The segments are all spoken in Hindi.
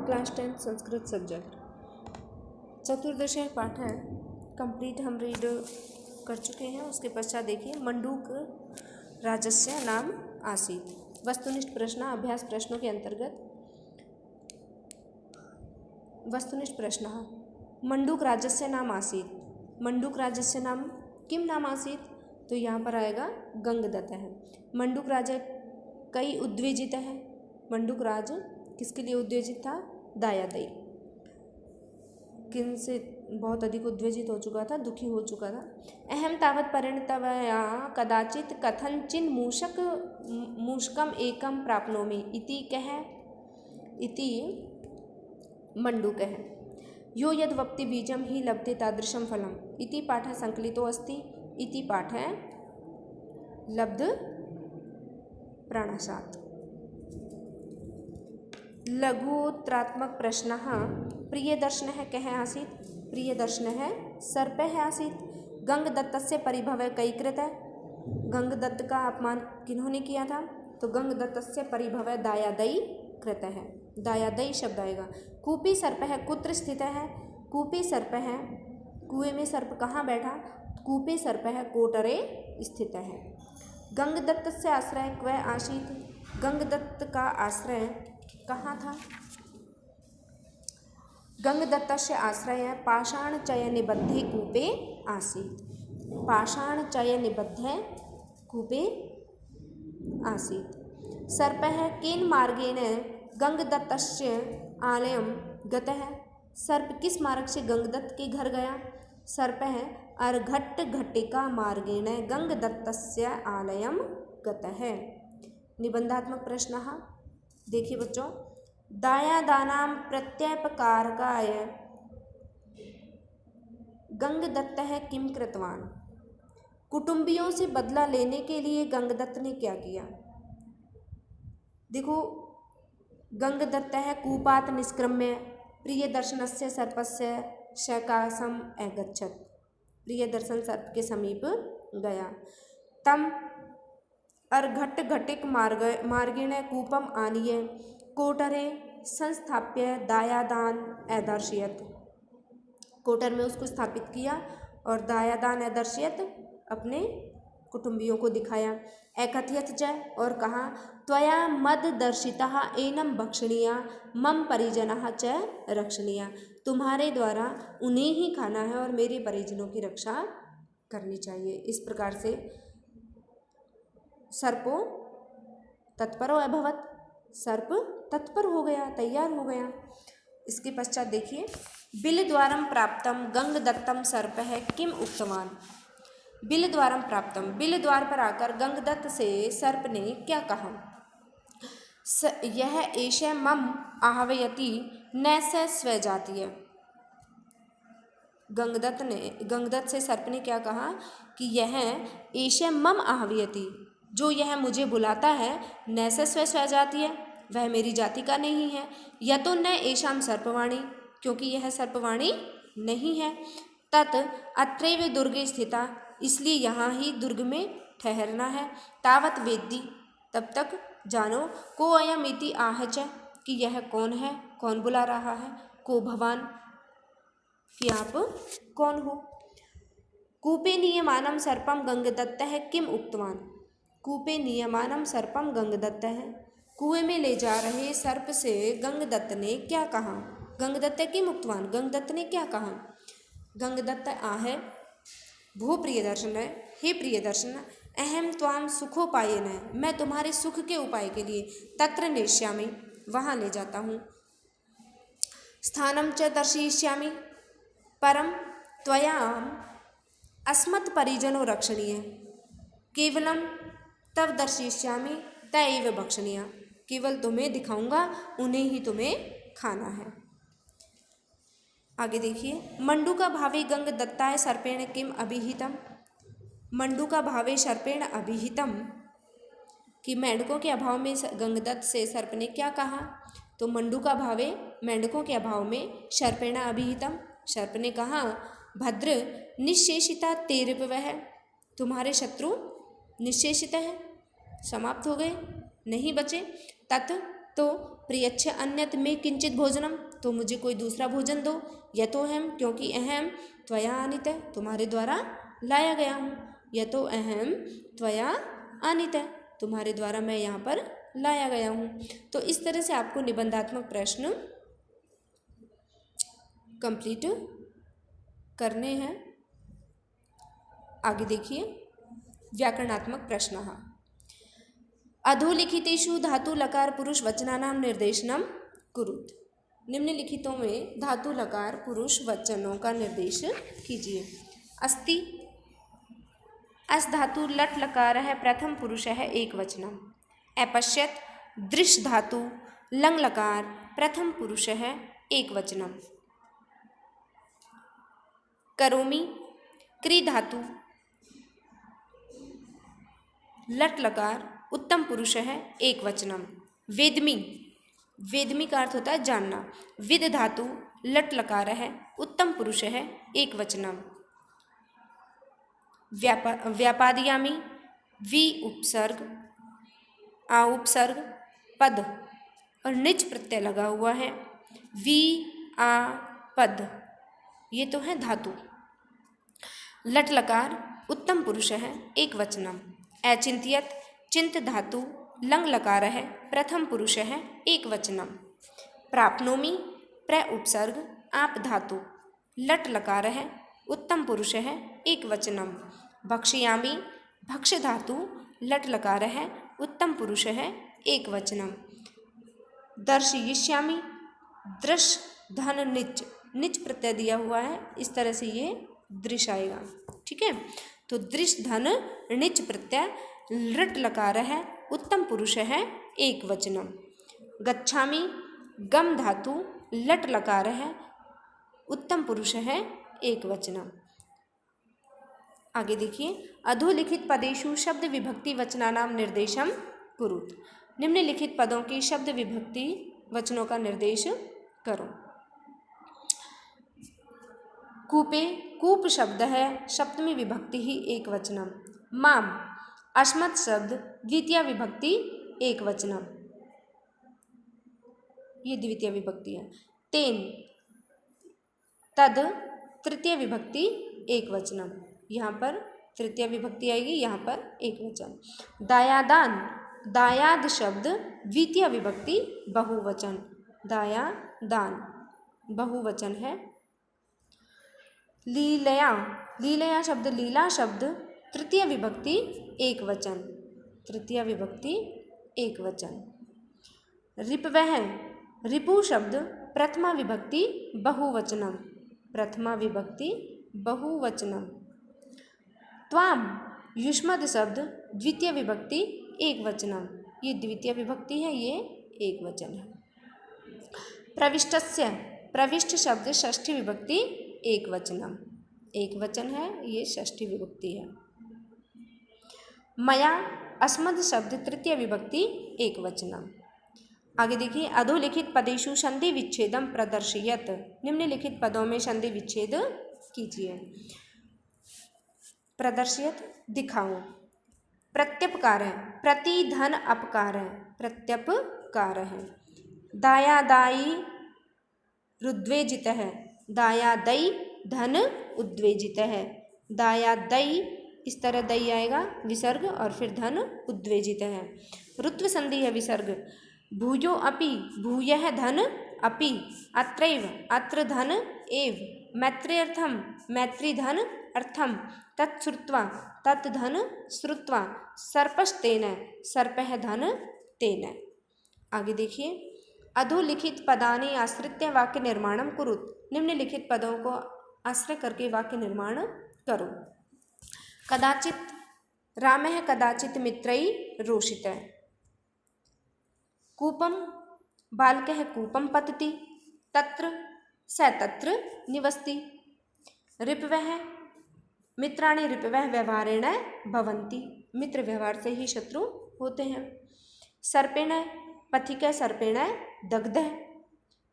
क्लास 10 संस्कृत सब्जेक्ट चतुर्दश पाठ है कंप्लीट हम रीड कर चुके हैं। उसके पश्चात देखिए मंडूक राजस्य नाम आसीत। वस्तुनिष्ठ प्रश्न अभ्यास प्रश्नों के अंतर्गत वस्तुनिष्ठ प्रश्न मंडूक राजस्य नाम आसीत। मंडूक राजस्य नाम किम नाम आसीत, तो यहाँ पर आएगा गंगदत्त है। मंडूक राजा कई उद्वेजित है। मंडूक राज किसके लिए उद्वेजित था? दायादई। किन से बहुत अधिक उद्वेजित हो चुका था, दुखी हो चुका था। अहम तावत् परिणतवया कदाचित कथंचिन मूषकम एकम प्राप्नोमि इति कह इति मंडूक है। यो यद वक्ति बीजम ही लभते तादृशम फलम इति पाठ संकलितो अस्ति। इति पाठ लब्ध प्राणासात्। लघुत्रात्मक प्रश्न प्रियदर्शन कः आसीत्। प्रियदर्शन सर्प आसीत्। गंगदत्तस्य परिभव कैकृत। गंगदत्त का अपमान किन्होंने किया था? तो गंगदत्तस्य परिभव दायादई कृत है। दायादई शब्द आएगा। कूपी सर्प कुत्र स्थित है? कूपी सर्प है, कुएं में सर्प कहाँ बैठा? कूपे सर्प कोटरे स्थित है। गंगदत्त से आश्रय क्व आसीत्। गंगदत्त का आश्रय कहाँ था? गंगदत्त से आश्रय पाषाण चय निबद्धे कूपे आसीत्। पाषाण चय निबद्धे कूपे आसीत्। सर्प केन मार्गेण गंगदत्तस्य आलयम गतः। सर्प किस मार्ग से गंगदत्त के घर गया? सर्प अर्घट्ट घट्टिका मार्गेण गंगदत्तस्य आलयम गतः। निबंधात्मक प्रश्न देखिए बच्चों। दायादानां प्रत्ययपकारकाय गंगदत्तः किम कृतवान। कुटुंबियों से बदला लेने के लिए गंगदत्त ने क्या किया? देखो, गंगदत्त कूपात निष्क्रम्य प्रियदर्शनस्य सर्पस्य सकाशम अगच्छत्। प्रियदर्शन सर्प के समीप गया। तम अर्घट्ट घटिक मार्गेण कूपम आनीय कोटरे संस्थाप्य दायादान अदर्शयत्। कोटर में उसको स्थापित किया और दायादान अदर्शयत् अपने कुटुंबियों को दिखाया। एकथयत च और कहा त्वया मद दर्शितः एनम भक्षणीया मम परिजनः च रक्षणीया। तुम्हारे द्वारा उन्हें ही खाना है और मेरे परिजनों की रक्षा करनी चाहिए। इस प्रकार से सर्पो तत्परो अभवत्। सर्प तत्पर हो गया, तैयार हो गया। इसके पश्चात देखिए बिलद्वारम प्राप्तम गंगदत्तम सर्प किम उक्तवान। बिलद्वारम प्राप्तम, बिलद्वार पर आकर गंगदत्त से सर्प ने क्या कहा? यह एष मम आहवयति न स स्वजातीय। गंगदत्त से सर्प ने क्या कहा कि यह एष मम आहवयति, जो यह मुझे बुलाता है, न स स्वजातीय, वह मेरी जाति का नहीं है। या तो न एषाम सर्पवाणी, क्योंकि यह सर्पवाणी नहीं है। तत् अत्रैव दुर्गे स्थिता, इसलिए यहाँ ही दुर्ग में ठहरना है। तावत वेद्दी, तब तक जानो, को अयम इति आह च, कि यह कौन है, कौन बुला रहा है। को भवान, कि आप कौन हो। कूपे नियमानम सर्पम गंगदत्त किम उक्तवान। कूपे नियमानम सर्पम गंगदत्त कुएं में ले जा रहे सर्प से गंगदत्त ने क्या कहा? गंगदत्त किम उक्तवान, गंगदत्त ने क्या कहा? गंगदत्त आहे भो प्रियदर्शन, हे प्रियदर्शन, अहम त्वाम सुखोपायेन, मैं तुम्हारे सुख के उपाय के लिए तत्र नेष्यामि, वहाँ ले जाता हूँ। स्थानम च दर्शयिष्यामि, परम त्वयाम अस्मत् परिजनो रक्षणीय, केवलम तब दर्शयिष्यामि तैव भक्षणीय, केवल तुम्हें दिखाऊंगा, उन्हें ही तुम्हें खाना है। आगे देखिए मंडूका भावे गंगदत्ताय सर्पेण किम अभिहितम। मंडूका भावे सर्पेण अभिहितम, कि मेंढकों के अभाव में गंगदत्त से सर्प ने क्या कहा? तो मंडूका भावे, मेंढकों के अभाव में सर्पेण अभिहितम, सर्प ने कहा भद्र निशेषिता तेरपवह, तुम्हारे शत्रु निशेषित है, समाप्त हो गए, नहीं बचे। तत् तो प्रियच्छ अन्यत में किंचित भोजनम, तो मुझे कोई दूसरा भोजन दो। यतोऽहं, क्योंकि अहम त्वया आनीत, तुम्हारे द्वारा लाया गया हूँ। यतोऽहं त्वया आनीत, तुम्हारे द्वारा मैं यहाँ पर लाया गया हूँ। तो इस तरह से आपको निबंधात्मक प्रश्न कंप्लीट करने हैं। आगे देखिए व्याकरणात्मक प्रश्न। अधोलिखितेषु धातु लकार पुरुष वचनानां निर्देशनम कुरुत। निम्नलिखितों में धातु लकार पुरुष वचनों का निर्देश कीजिए। अस्ति, अस धातु लट लकार है प्रथम पुरुष है एक वचनम। अपश्यत, दृश धातु लंग लकार प्रथम पुरुष है एक वचनम। करोमि, क्री धातु लट लकार उत्तम पुरुष है एक वचनम। वेदमी, वेदमी का अर्थ होता है जानना। विद धातु लट लकार है उत्तम पुरुष है एक वचनम। व्यापादयामी, वी उपसर्ग आ उपसर्ग पद और निज प्रत्यय लगा हुआ है। वी आ पद, ये तो है धातु। लट लकार उत्तम पुरुष है एक वचनम। अचिंत्यत, चिंत धातु लंग लकार है प्रथम पुरुष है एक वचनम। प्राप्नोमि, प्र उपसर्ग आप धातु लट लकार है उत्तम पुरुष है एक वचनम। भक्ष्यामि, भक्ष धातु लट लकार है उत्तम पुरुष है एक वचनम। दर्शयिष्यामि, दृश धन निच, निच प्रत्यय दिया हुआ है, इस तरह से ये दृश आएगा। ठीक है, तो दृश धन निच प्रत्यय लट लकार है उत्तम पुरुष है एक वचनम। गच्छामि, गम धातु लट लकार है उत्तम पुरुष है एक वचनम। आगे देखिए अधोलिखित पदेषु शब्द विभक्ति वचनानाम निर्देशम कुरुत। निम्नलिखित पदों की शब्द विभक्ति वचनों का निर्देश करो। कूपे, कूप शब्द है सप्तमी विभक्ति ही एक वचनम। माम, अस्मत् शब्द द्वितीय विभक्ति एक वचनम, ये द्वितीय विभक्ति है। तेन, तद तृतीय विभक्ति एक वचनम, यहाँ पर तृतीय विभक्ति आएगी, यहाँ पर एक वचन। दायादान, दायाद शब्द द्वितीय विभक्ति बहुवचन, दायादान बहुवचन है। लीलया, लीलया शब्द लीला शब्द तृतीय विभक्ति एक वचन, तृतीय विभक्ति एक वचन। रिपवह, रिपु शब्द प्रथमा विभक्ति बहुवचनम, प्रथमा विभक्ति बहुवचनम। त्वाम, युष्मद शब्द द्वितीय विभक्ति एक वचनम, ये द्वितीय विभक्ति है, ये एक वचन है। प्रविष्टस्य, प्रविष्ट शब्द षष्ठी विभक्ति एक वचनम, एक वचन है, ये षष्ठी विभक्ति है। मया, अस्मद शब्द तृतीय विभक्ति एक वचनम। आगे देखिए अधोलिखित पदेषु संधि विच्छेदम प्रदर्शयत। निम्नलिखित पदों में संधि विच्छेद कीजिए। प्रदर्शयत दिखाओ। प्रत्यपकार है, प्रति धन अपकार है, प्रत्यपकार है। दायादायी रुद्वेजित है, दायादयी धन उद्वेजित है। दायादयी, इस तरह दई आएगा विसर्ग और फिर धन उद्वेजित है। रुत्व संधि है विसर्ग। भूयो अपि, भूयः धन अपि, अत्रैव अत्र धन एव, मैत्र्यर्थम मैत्री धन अर्थम, तत्श्रुत्वा तत् धन श्रुत्वा, सर्पस्तेन सर्पः धन तेन। आगे देखिए अधोलिखित पदानि आश्रित्य वाक्य निर्माणम कुरुत। निम्नलिखित पदों को आश्रय करके वाक्य निर्माण करो। कदाचित, रामः कदाचित मित्रैः रोषितः। कूपम, बालकः कूपम पतति, तत्र स तत्र निवसति। रिपवः, मित्राणि रिपवः व्यवहारेण भवन्ति, मित्र व्यवहार से ही शत्रु होते हैं। सर्पेण, पथिकः सर्पेण दग्धः।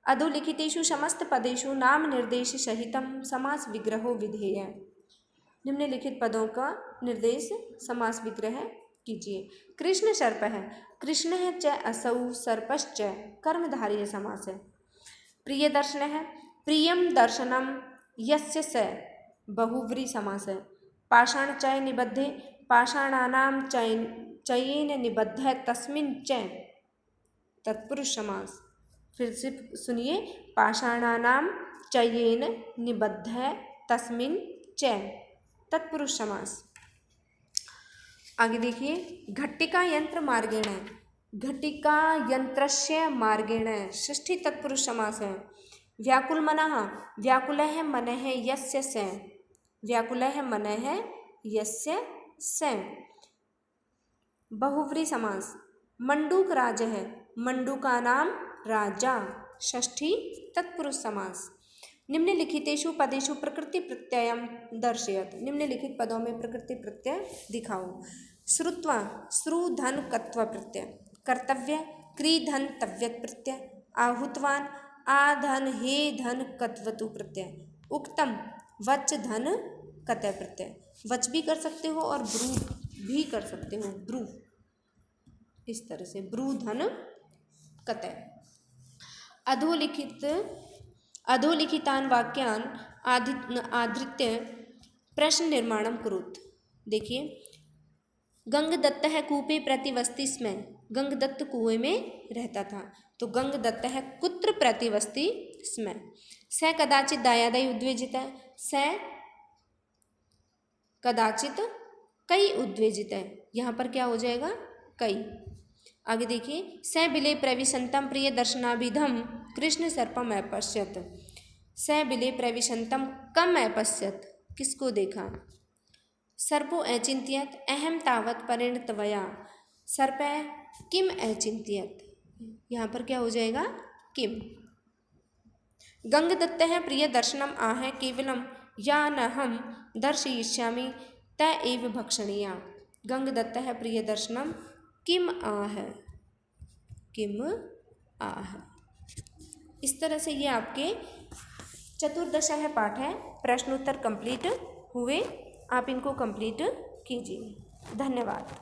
अधोलिखितेषु समस्त पदेषु नाम निर्देश सहितम समास विग्रहो विधेय। निम्नलिखित पदों का निर्देश समास विग्रह कीजिए। कृष्ण सर्प है, कृष्ण है च असौ सर्पश्च, कर्मधारय है समास है। प्रिय दर्शन है, प्रियम दर्शनम यस्य स, बहुव्रीहि समास है। पाषाण चय निबद्धे, पाषाणानाम चयेन निबद्ध तस्मिन् च, तत्पुरुष समास। फिर से सुनिए, पाषाणानाम चयेन निबद्ध तस्मिन् च, तत्पुरुष समास। आगे देखिए, घट्टिका यंत्र मार्गेण, घटिका यंत्रस्य मार्गेण, षष्ठी तत्पुरुष समास है। व्याकुल मनः, व्याकुलः मनः यस्य स, व्याकुलः मनः यस्य स, बहुव्रीहि समास। मंडूक राज है, मंडूकानाम राजा, षष्ठी तत्पुरुष समास। निम्नलिखितेषु पदेषु प्रकृति प्रत्ययम दर्शयत, निम्नलिखित पदों में प्रकृति प्रत्यय दिखाओ। श्रुत्वा, श्रु धन कत्व प्रत्यय। कर्तव्य, क्री धन तव्यत प्रत्यय। आहुतवान, आ धन हे धन कत्वतु प्रत्यय। उक्तम, वच धन कतय प्रत्यय। वच भी कर सकते हो और ब्रू भी कर सकते हो, ब्रू, इस तरह से ब्रू धन कतय। अधोलिखितान वाक्यान आधृत्य प्रश्न निर्माणम कुरुत। देखिए, गंगदत्त है कूपे प्रतिवस्ति स्म, गंगदत्त कुएं में रहता था, तो गंगदत्त है कुत्र प्रतिवस्ति स्म। स कदाचित दायादय उद्वेजित है, स कदाचित कई उद्वेजित है, यहाँ पर क्या हो जाएगा, कई। आगे देखिए, स बिले प्रविशंतम प्रिय दर्शनाभिधम कृष्ण सर्पम अपश्यत। स बिले प्रविशंतम कम अपश्यत, किसको देखा। सर्पो अचिंत्यत, अहम तावत परिणतवया, सर्प किम अचिंत्यत, यहाँ पर क्या हो जाएगा, किम। गंगदत्त है प्रिय दर्शनम आह केवलम या न हम दर्शयिष्यामि त एव भक्षणीया। गंगदत्त है प्रिय दर्शनम किम आह, किम आह। इस तरह से ये आपके चतुर्दशा पाठ है, प्रश्नोत्तर कंप्लीट हुए। आप इनको कंप्लीट कीजिए। धन्यवाद।